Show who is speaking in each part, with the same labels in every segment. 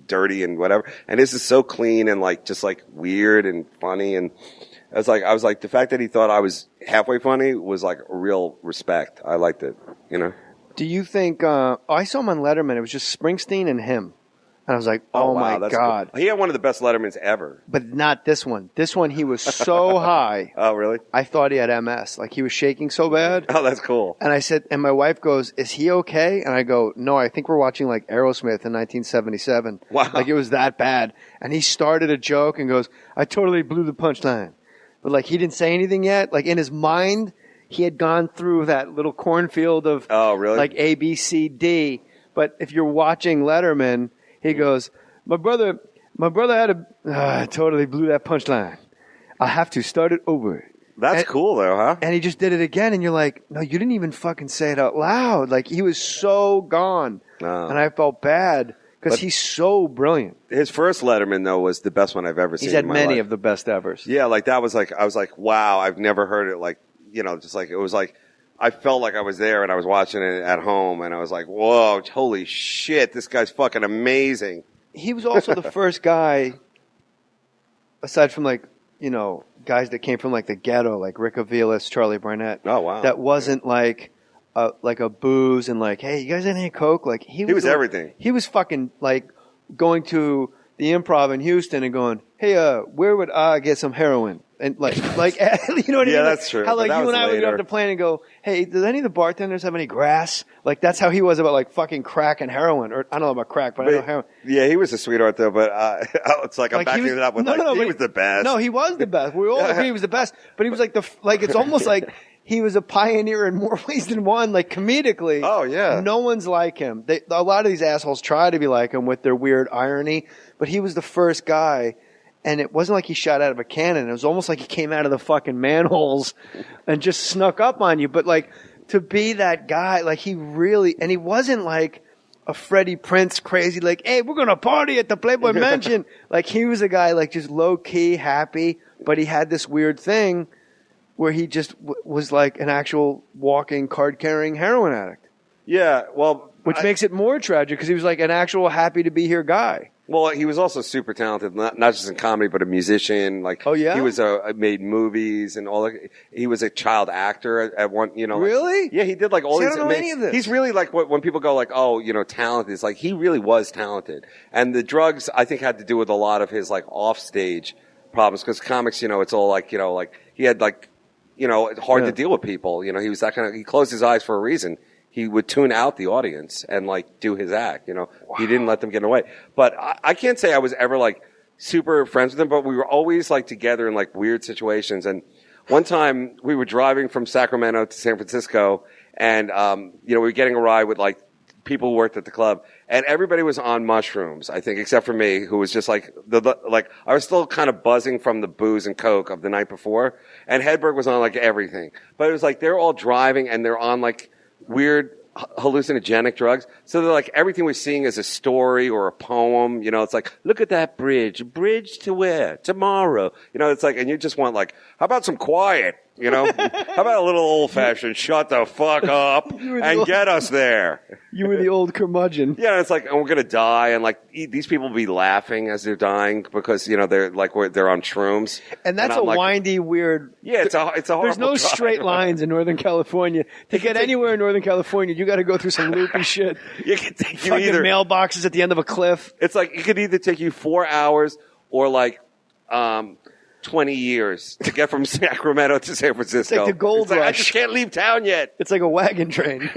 Speaker 1: dirty and whatever. And this is so clean and like just like weird and funny. And I was like, the fact that he thought I was halfway funny was like a real respect. I liked it, you know.
Speaker 2: Do you think? I saw him on Letterman. It was just Springsteen and him, and I was like, "Oh,
Speaker 1: wow,
Speaker 2: my God!"
Speaker 1: Cool. He had one of the best Lettermans ever,
Speaker 2: but not this one. This one, he was so high.
Speaker 1: Oh, really?
Speaker 2: I thought he had MS. Like he was shaking so bad.
Speaker 1: Oh, that's cool.
Speaker 2: And I said, and my wife goes, "Is he okay?" And I go, "No, I think we're watching like Aerosmith in 1977.
Speaker 1: Wow,
Speaker 2: like it was that bad." And he started a joke and goes, "I totally blew the punchline," but like he didn't say anything yet. Like in his mind, he had gone through that little cornfield of like A, B, C, D. But if you're watching Letterman, he goes, My brother had I totally blew that punchline. I have to start it over."
Speaker 1: That's cool though, huh?
Speaker 2: And he just did it again, and you're like, no, you didn't even fucking say it out loud. Like he was so gone, and I felt bad because he's so brilliant.
Speaker 1: His first Letterman though was the best one I've ever seen.
Speaker 2: He's had
Speaker 1: in my
Speaker 2: many
Speaker 1: life.
Speaker 2: of the best evers.
Speaker 1: Yeah, like that was like I was like, wow, I've never heard it like. You know, just like it was like I felt like I was there and I was watching it at home and I was like, whoa, holy shit, this guy's fucking amazing.
Speaker 2: He was also the first guy, aside from like, you know, guys that came from like the ghetto, like Rick Avilas, Charlie Barnett.
Speaker 1: Oh, wow.
Speaker 2: That wasn't like a booze and like, hey, you guys have any Coke? Like he was
Speaker 1: everything.
Speaker 2: He was fucking like going to the Improv in Houston and going, hey, where would I get some heroin? And like, you know what I mean?
Speaker 1: Yeah, that's true.
Speaker 2: How like you and I would get off the plane and go, hey, does any of the bartenders have any grass? Like that's how he was about like fucking crack and heroin. Or I don't know about crack, but I know heroin.
Speaker 1: Yeah, he was a sweetheart though. But it's like I'm backing it up with he was the best.
Speaker 2: No, he was the best. We all agree he was the best. But he was like it's almost like he was a pioneer in more ways than one. Like comedically.
Speaker 1: Oh yeah.
Speaker 2: No one's like him. A lot of these assholes try to be like him with their weird irony. But he was the first guy. And it wasn't like he shot out of a cannon. It was almost like he came out of the fucking manholes and just snuck up on you. But like to be that guy, like he really, and he wasn't like a Freddie Prinze crazy, like, hey, we're going to party at the Playboy Mansion. Like he was a guy like just low key, happy, but he had this weird thing where he just was like an actual walking card carrying heroin addict.
Speaker 1: Yeah. Well,
Speaker 2: which makes it more tragic because he was like an actual happy to be here guy.
Speaker 1: Well, he was also super talented, not just in comedy, but a musician. Like,
Speaker 2: oh yeah,
Speaker 1: he was made movies and all that. He was a child actor at one, you know.
Speaker 2: Really?
Speaker 1: Like, yeah, he did like all these.
Speaker 2: I don't know any of this.
Speaker 1: He's really like when people go like, oh, you know, talented. It's like he really was talented, and the drugs I think had to do with a lot of his like offstage problems because comics, you know, it's all like, you know, like he had like, you know, it's hard to deal with people. You know, he was that kind of. He closed his eyes for a reason. He would tune out the audience and like do his act, you know. Wow. He didn't let them get away. But I can't say I was ever like super friends with him, but we were always like together in like weird situations. And one time we were driving from Sacramento to San Francisco and, you know, we were getting a ride with like people who worked at the club and everybody was on mushrooms, I think, except for me, who was just like, like I was still kind of buzzing from the booze and coke of the night before. And Hedberg was on like everything, but it was like, they're all driving and they're on like, weird hallucinogenic drugs. So they're like, everything we're seeing is a story or a poem. You know, it's like, look at that bridge. A bridge to where? Tomorrow. You know, it's like, and you just want like, how about some quiet? You know, how about a little old fashioned? Shut the fuck up and get us there.
Speaker 2: You were the old curmudgeon.
Speaker 1: Yeah, it's like, and we're gonna die, and like these people will be laughing as they're dying because you know they're like they're on shrooms.
Speaker 2: And that's a like, windy, weird.
Speaker 1: Yeah, it's a
Speaker 2: There's no
Speaker 1: drive.
Speaker 2: Straight lines in Northern California. To get anywhere in Northern California, you got to go through some loopy shit.
Speaker 1: You can take you
Speaker 2: fucking
Speaker 1: either
Speaker 2: mailboxes at the end of a cliff.
Speaker 1: It's like it could either take you 4 hours or like 20 years to get from Sacramento to San Francisco.
Speaker 2: It's like the gold rush.
Speaker 1: I just can't leave town yet.
Speaker 2: It's like a wagon train.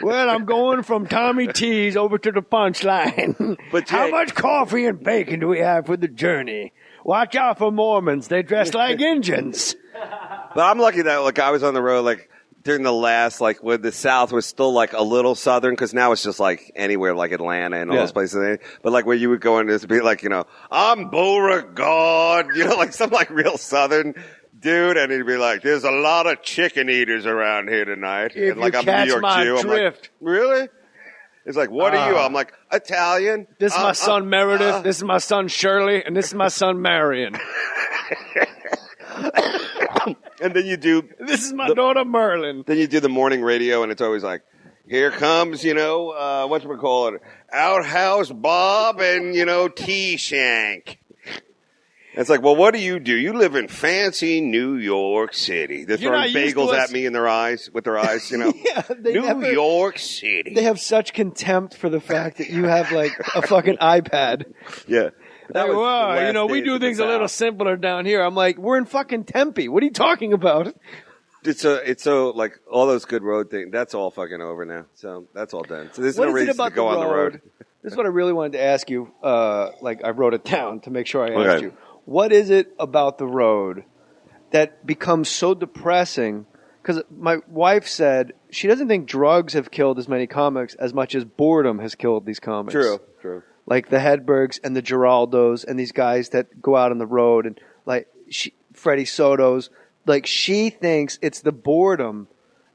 Speaker 2: Well, I'm going from Tommy T's over to the punchline. But Jay, how much coffee and bacon do we have for the journey? Watch out for Mormons. They dress like Indians.
Speaker 1: But I'm lucky that like I was on the road like during the last, like when the South was still like a little Southern, because now it's just like anywhere like Atlanta and all those places. But like where you would go in, it'd be like, you know, I'm Beauregard, you know, like some like real Southern dude, and he'd be like, there's a lot of chicken eaters around here tonight.
Speaker 2: If
Speaker 1: and like
Speaker 2: you
Speaker 1: I'm
Speaker 2: catch
Speaker 1: New York
Speaker 2: my
Speaker 1: Jew.
Speaker 2: drift.
Speaker 1: I'm like, really? It's like, what are you? I'm like, Italian.
Speaker 2: This is my son Meredith. This is my son Shirley, and this is my son Marion.
Speaker 1: And then you do...
Speaker 2: This is my daughter Merlin.
Speaker 1: Then you do the morning radio, and it's always like, Here comes, whatchamacallit, Outhouse Bob and, T-Shank. It's like, well, what do? You live in fancy New York City. They're throwing bagels at me with their eyes,
Speaker 2: Yeah,
Speaker 1: New York City.
Speaker 2: They have such contempt for the fact that you have like a fucking iPad.
Speaker 1: Yeah.
Speaker 2: We do things a little simpler down here. I'm like, we're in fucking Tempe. What are you talking about?
Speaker 1: It's so like all those good road things. That's all fucking over now. So that's all done. So there's no reason to go on the road.
Speaker 2: This is what I really wanted to ask you. I wrote it down to make sure I asked you. What is it about the road that becomes so depressing? Because my wife said she doesn't think drugs have killed as many comics as much as boredom has killed these comics.
Speaker 1: True.
Speaker 2: Like the Hedbergs and the Geraldos and these guys that go out on the road and like Freddie Soto's. Like she thinks it's the boredom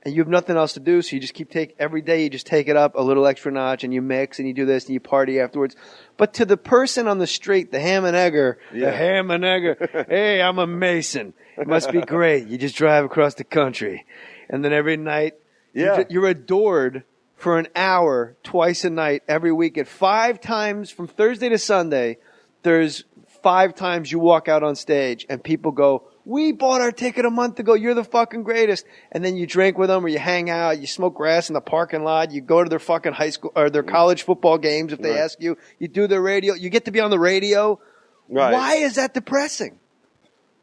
Speaker 2: and you have nothing else to do. So you just every day you just take it up a little extra notch and you mix and you do this and you party afterwards. But to the person on the street, the ham and egger, hey, I'm a Mason. It must be great. You just drive across the country. And then every night you're adored for an hour, twice a night, every week at 5 times from Thursday to Sunday. There's 5 times you walk out on stage and people go, we bought our ticket a month ago. You're the fucking greatest. And then you drink with them or you hang out. You smoke grass in the parking lot. You go to their fucking high school or their college football games if they ask you. You do their radio. You get to be on the radio.
Speaker 1: Right.
Speaker 2: Why is that depressing?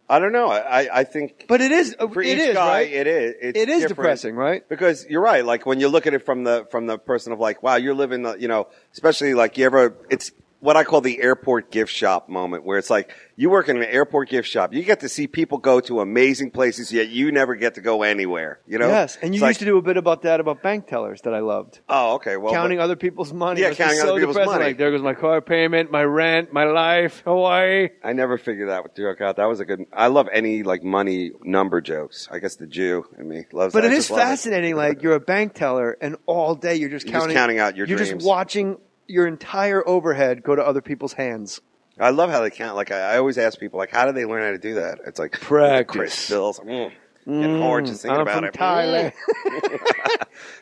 Speaker 1: I don't know. I think.
Speaker 2: But it is.
Speaker 1: For
Speaker 2: it
Speaker 1: each
Speaker 2: is,
Speaker 1: guy,
Speaker 2: right?
Speaker 1: it is.
Speaker 2: It is depressing, right?
Speaker 1: Because you're right. Like when you look at it from the person of like, wow, you're living especially like it's what I call the airport gift shop moment, where it's like you work in an airport gift shop. You get to see people go to amazing places, yet you never get to go anywhere.
Speaker 2: Yes, and you used to do a bit about that about bank tellers that I loved.
Speaker 1: Oh, okay. Well,
Speaker 2: counting other people's money.
Speaker 1: Yeah, counting other people's money.
Speaker 2: Like there goes my car payment, my rent, my life, Hawaii.
Speaker 1: I never figured that joke out. That was a good. I love any like money number jokes. I guess the Jew in me loves.
Speaker 2: But
Speaker 1: that.
Speaker 2: it is fascinating. Like you're a bank teller, and all day you're just counting
Speaker 1: out your dreams.
Speaker 2: You're just watching your entire overhead go to other people's hands.
Speaker 1: I love how they count. Like I always ask people, like, how do they learn how to do that? It's like
Speaker 2: practice.
Speaker 1: Chris Bills. Getting hard just thinking about it.
Speaker 2: Thailand.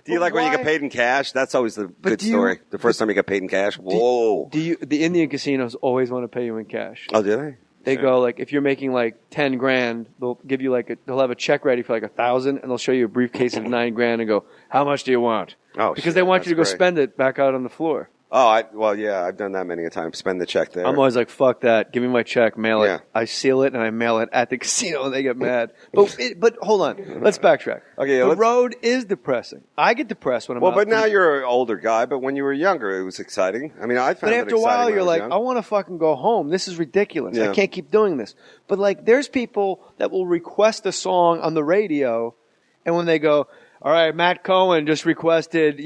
Speaker 1: Do you like when you get paid in cash? That's always the good story. The first time you get paid in cash. Whoa.
Speaker 2: The Indian casinos always want to pay you in cash.
Speaker 1: Oh, do they?
Speaker 2: They go like, if you're making like 10 grand, they'll give you they'll have a check ready for like 1,000, and they'll show you a briefcase of 9 grand and go, how much do you want?
Speaker 1: Oh,
Speaker 2: because they want you to go spend it back out on the floor.
Speaker 1: Oh, I've done that many a time. Spend the check there.
Speaker 2: I'm always like, fuck that. Give me my check, mail it.
Speaker 1: Yeah.
Speaker 2: I seal it and I mail it at the casino and they get mad. But hold on. Let's backtrack.
Speaker 1: Okay,
Speaker 2: the road is depressing. I get depressed when I'm out.
Speaker 1: Well, but now you're an older guy, but when you were younger, it was exciting. I mean, I found it exciting. But after a while,
Speaker 2: you're like,
Speaker 1: young.
Speaker 2: I want to fucking go home. This is ridiculous.
Speaker 1: Yeah.
Speaker 2: I can't keep doing this. But like, there's people that will request a song on the radio, and when they go, all right, Matt Cohen just requested,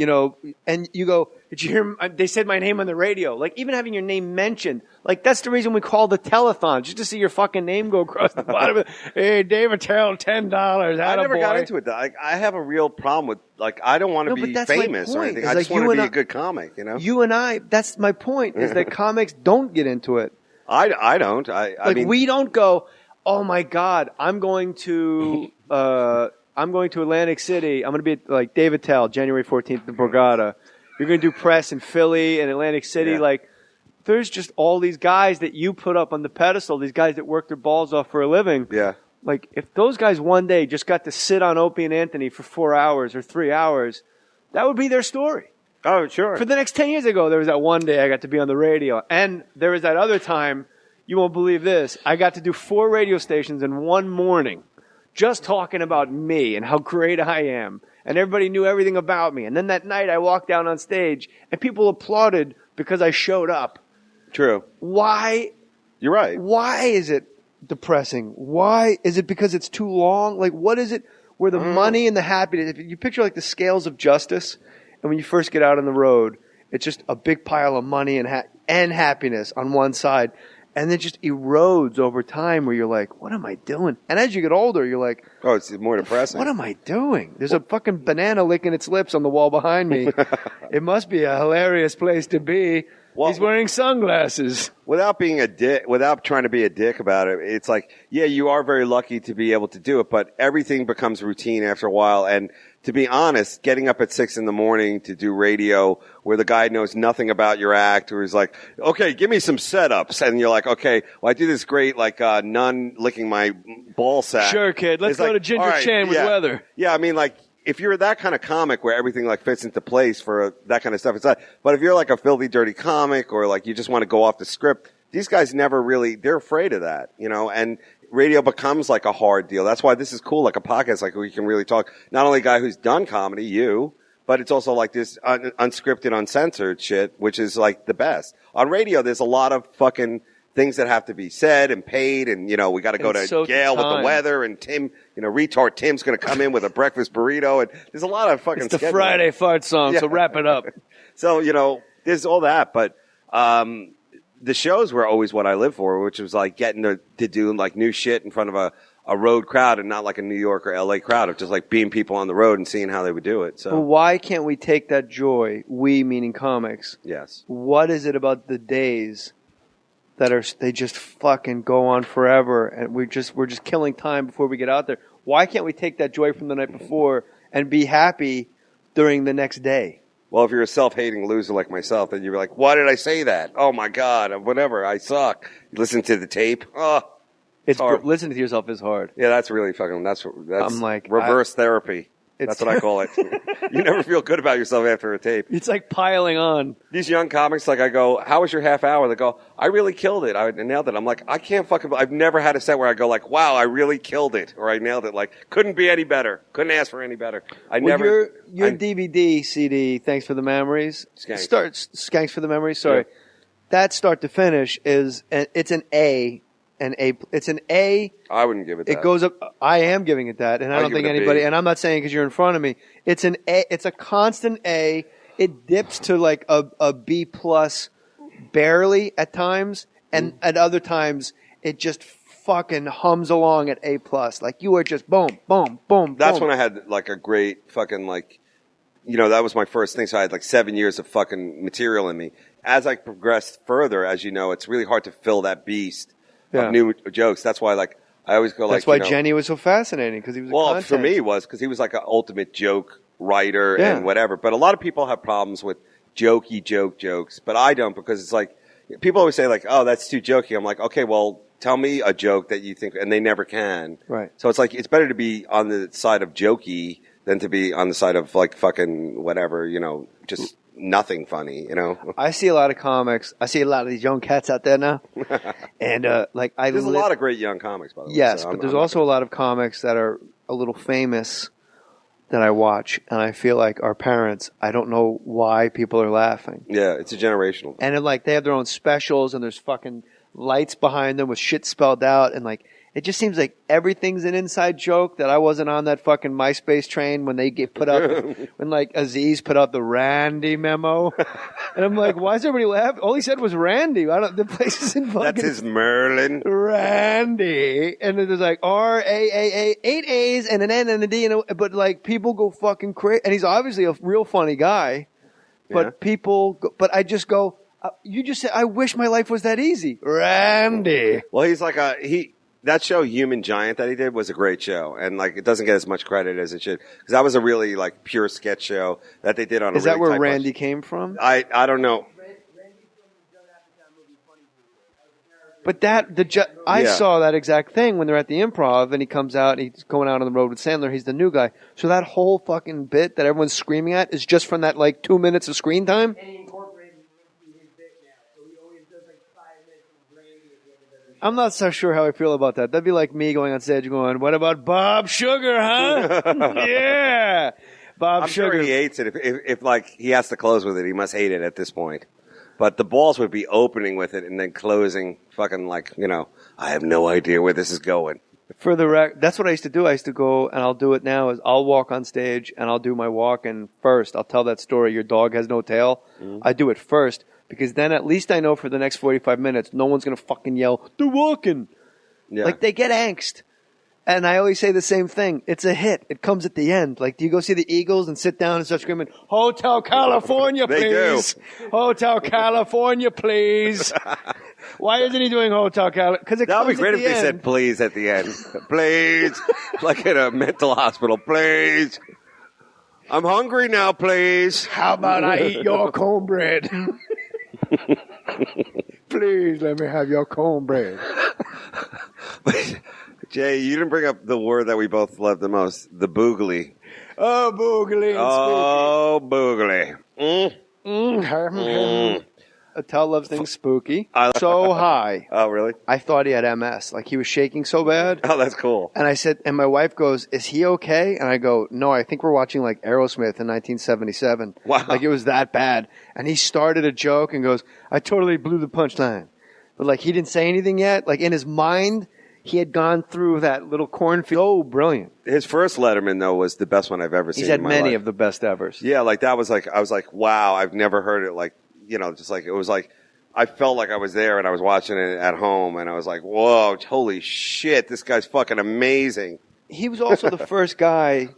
Speaker 2: and you go, did you hear? They said my name on the radio. Like, even having your name mentioned, like, that's the reason we call the telethon, just to see your fucking name go across the bottom of it. Hey, Dave Attell, $10.
Speaker 1: I never got into it, though. I have a real problem with, like, I don't want to be famous or anything. I just want to be a good comic,
Speaker 2: You and I, that's my point, is that comics don't get into it.
Speaker 1: I don't. I mean,
Speaker 2: we don't go, oh, my God, I'm going to Atlantic City. I'm going to be at, like, Dave Attell, January 14th at the Borgata. You're going to do press in Philly and Atlantic City.
Speaker 1: Yeah.
Speaker 2: Like, there's just all these guys that you put up on the pedestal, these guys that work their balls off for a living.
Speaker 1: Yeah.
Speaker 2: Like, if those guys one day just got to sit on Opie and Anthony for 4 hours or 3 hours, that would be their story.
Speaker 1: Oh, sure.
Speaker 2: For the next 10 years ago, there was that one day I got to be on the radio. And there was that other time, you won't believe this, I got to do 4 radio stations in one morning just talking about me and how great I am. And everybody knew everything about me. And then that night I walked down on stage and people applauded because I showed up.
Speaker 1: True.
Speaker 2: Why?
Speaker 1: You're right.
Speaker 2: Why is it depressing? Why? Is it because it's too long? Like, what is it where the money and the happiness, if you picture like the scales of justice, and when you first get out on the road, it's just a big pile of money and happiness on one side. And it just erodes over time where you're like, what am I doing? And as you get older, you're like,
Speaker 1: oh, it's more depressing.
Speaker 2: What am I doing? There's a fucking banana licking its lips on the wall behind me. It must be a hilarious place to be. Well, he's wearing sunglasses.
Speaker 1: Without being a dick, without trying to be a dick about it, it's like, yeah, you are very lucky to be able to do it, but everything becomes routine after a while. And to be honest, getting up at 6 a.m. to do radio where the guy knows nothing about your act, or he's like, okay, give me some setups. And you're like, okay, well, I do this great, like, nun licking my ball sack.
Speaker 2: Sure, kid. Let's go to Ginger Chan with weather.
Speaker 1: Yeah, I mean, like, if you're that kind of comic where everything like fits into place for that kind of stuff, it's not. But if you're like a filthy, dirty comic, or like you just want to go off the script, these guys never really, they're afraid of that, and radio becomes like a hard deal. That's why this is cool, like a podcast, like we can really talk, not only a guy who's done comedy, you, but it's also like this unscripted, uncensored shit, which is like the best. On radio, there's a lot of fucking things that have to be said and paid, and we got to go to Gail with the weather, and Tim, retard Tim's going to come in with a breakfast burrito, and there's a lot of fucking.
Speaker 2: It's the Friday fart song, so wrap it up.
Speaker 1: So there's all that, but the shows were always what I live for, which was like getting to do like new shit in front of a road crowd, and not like a New York or LA crowd, of just like being people on the road and seeing how they would do it. So
Speaker 2: well, why can't we take that joy? We meaning comics.
Speaker 1: Yes.
Speaker 2: What is it about the days that they just fucking go on forever, and we're just killing time before we get out there? Why can't we take that joy from the night before and be happy during the next day?
Speaker 1: Well, if you're a self-hating loser like myself, then you're like, why did I say that? Oh my God, whatever, I suck. You listen to the tape. Oh, it's hard.
Speaker 2: Listening to yourself is hard.
Speaker 1: Yeah, that's really fucking, that's
Speaker 2: I'm like,
Speaker 1: reverse therapy. That's what I call it. You never feel good about yourself after a tape.
Speaker 2: It's like piling on.
Speaker 1: These young comics, like I go, how was your half hour? They go, I really killed it. I nailed it. I'm like, I can't fucking, I've never had a set where I go like, wow, I really killed it. Or I nailed it. Like, couldn't be any better. Couldn't ask for any better. Your DVD, CD, Thanks for the Memories. Skanks for the Memories, sorry. Yeah. That start to finish it's an A. It's an A. I wouldn't give it that.
Speaker 2: It goes up. I am giving it that, and I don't think anybody. And I'm not saying because you're in front of me. It's an A. It's a constant A. It dips to like a B plus, barely at times, and at other times it just fucking hums along at A plus. Like you are just boom, boom, boom.
Speaker 1: That's
Speaker 2: boom.
Speaker 1: when I had like a great fucking like, that was my first thing. So I had like 7 years of fucking material in me. As I progressed further, as you know, it's really hard to fill that beast. Of new jokes. That's why, like, I always go
Speaker 2: That's why Jenny was so fascinating, because he was
Speaker 1: Well, for me, because he was like an ultimate joke writer and whatever. But a lot of people have problems with jokes, but I don't, because it's like, people always say like, oh, that's too jokey. I'm like, okay, well, tell me a joke that you think, and they never can.
Speaker 2: Right.
Speaker 1: So it's like, it's better to be on the side of jokey than to be on the side of like fucking whatever, just nothing funny,
Speaker 2: I see a lot of comics. I see a lot of these young cats out there now. And there's
Speaker 1: a lot of great young comics, by the way.
Speaker 2: Yes, but there's also a lot of comics that are a little famous that I watch, and I feel like our parents, I don't know why people are laughing.
Speaker 1: Yeah, it's a generational thing.
Speaker 2: And like they have their own specials, and there's fucking lights behind them with shit spelled out, and like it just seems like everything's an inside joke, that I wasn't on that fucking MySpace train when they get put up, when like Aziz put out the Randy memo. And I'm like, why is everybody laughing? All he said was Randy. The place is in fucking.
Speaker 1: That's his Merlin.
Speaker 2: Randy. And then there's like R-A-A-A, 8 A's and an N and a D. But like people go fucking crazy. And he's obviously a real funny guy. But but I just go, you just said, I wish my life was that easy. Randy.
Speaker 1: Well, he's like that show, Human Giant, that he did was a great show, and like it doesn't get as much credit as it should, because that was a really like pure sketch show that they did on.
Speaker 2: Is that where Randy came from?
Speaker 1: I don't know.
Speaker 2: But I saw that exact thing when they're at the Improv, and he comes out and he's going out on the road with Sandler. He's the new guy, so that whole fucking bit that everyone's screaming at is just from that like 2 minutes of screen time. I'm not so sure how I feel about that. That'd be like me going on stage going, what about Bob Sugar, huh? Yeah.
Speaker 1: I'm sure he hates it. If like he has to close with it, he must hate it at this point. But the balls would be opening with it and then closing fucking like, I have no idea where this is going.
Speaker 2: For the that's what I used to do. I used to go, and I'll do it now, is I'll walk on stage and I'll do my walk-in first. I'll tell that story, your dog has no tail. Mm-hmm. I do it first. Because then at least I know for the next 45 minutes, no one's going to fucking yell, they're walking. Yeah. Like, they get angst. And I always say the same thing. It's a hit. It comes at the end. Like, do you go see the Eagles and sit down and start screaming, Hotel California, please? Hotel California, please. Why isn't he doing Hotel California? Because
Speaker 1: that would be great if they said please at the end. Please. Like in a mental hospital, please. I'm hungry now, please.
Speaker 2: How about I eat your cornbread? Please let me have your cornbread.
Speaker 1: Jay, you didn't bring up the word that we both love the most, the boogly.
Speaker 2: Oh, boogly and
Speaker 1: Oh, boogly.
Speaker 2: Attell loves things spooky. So high.
Speaker 1: Oh, really?
Speaker 2: I thought he had MS. Like, he was shaking so bad.
Speaker 1: Oh, that's cool.
Speaker 2: And I said, and my wife goes, is he okay? And I go, no, I think we're watching like Aerosmith in 1977.
Speaker 1: Wow.
Speaker 2: Like, it was that bad. And he started a joke and goes, I totally blew the punchline. But like, he didn't say anything yet. Like, in his mind, he had gone through that little cornfield. Oh, brilliant.
Speaker 1: His first Letterman, though, was the best one I've ever seen.
Speaker 2: He's had
Speaker 1: in my
Speaker 2: many
Speaker 1: life.
Speaker 2: of the best evers.
Speaker 1: Yeah, like that was like, I was like, wow, I've never heard it like, just like, it was like, I felt like I was there and I was watching it at home and I was like, whoa, holy shit, this guy's fucking amazing.
Speaker 2: He was also the first guy,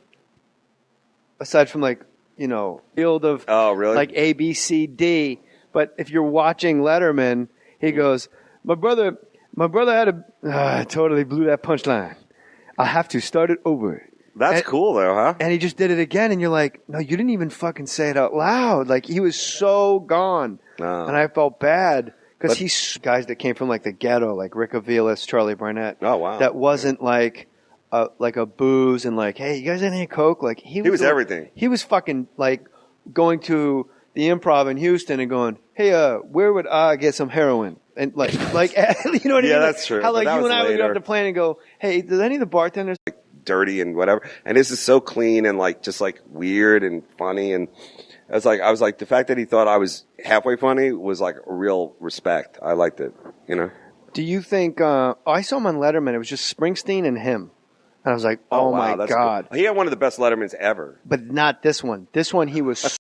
Speaker 2: aside from like, field of like A, B, C, D. But if you're watching Letterman, he goes, my brother had I totally blew that punchline. I have to start it over.
Speaker 1: That's cool though, huh?
Speaker 2: And he just did it again, and you're like, no, you didn't even fucking say it out loud. Like, he was so gone.
Speaker 1: Oh.
Speaker 2: And I felt bad because he's guys that came from like the ghetto, like Rick Avilas, Charlie Barnett.
Speaker 1: Oh, wow.
Speaker 2: That wasn't like a booze and like, hey, you guys had any coke? Like, he was
Speaker 1: everything.
Speaker 2: He was fucking like going to the Improv in Houston and going, hey, where would I get some heroin? And like, you know what I mean?
Speaker 1: Yeah, that's true.
Speaker 2: How like
Speaker 1: you
Speaker 2: and I would get off the plane and go, hey, does any of the bartenders
Speaker 1: dirty and whatever? And this is so clean and like just like weird and funny. And I was like the fact that he thought I was halfway funny was like a real respect. I liked it.
Speaker 2: Do you think? I saw him on Letterman. It was just Springsteen and him, and I was like, oh
Speaker 1: wow,
Speaker 2: my god,
Speaker 1: cool. He had one of the best Lettermans ever.
Speaker 2: But not this one. This one, he was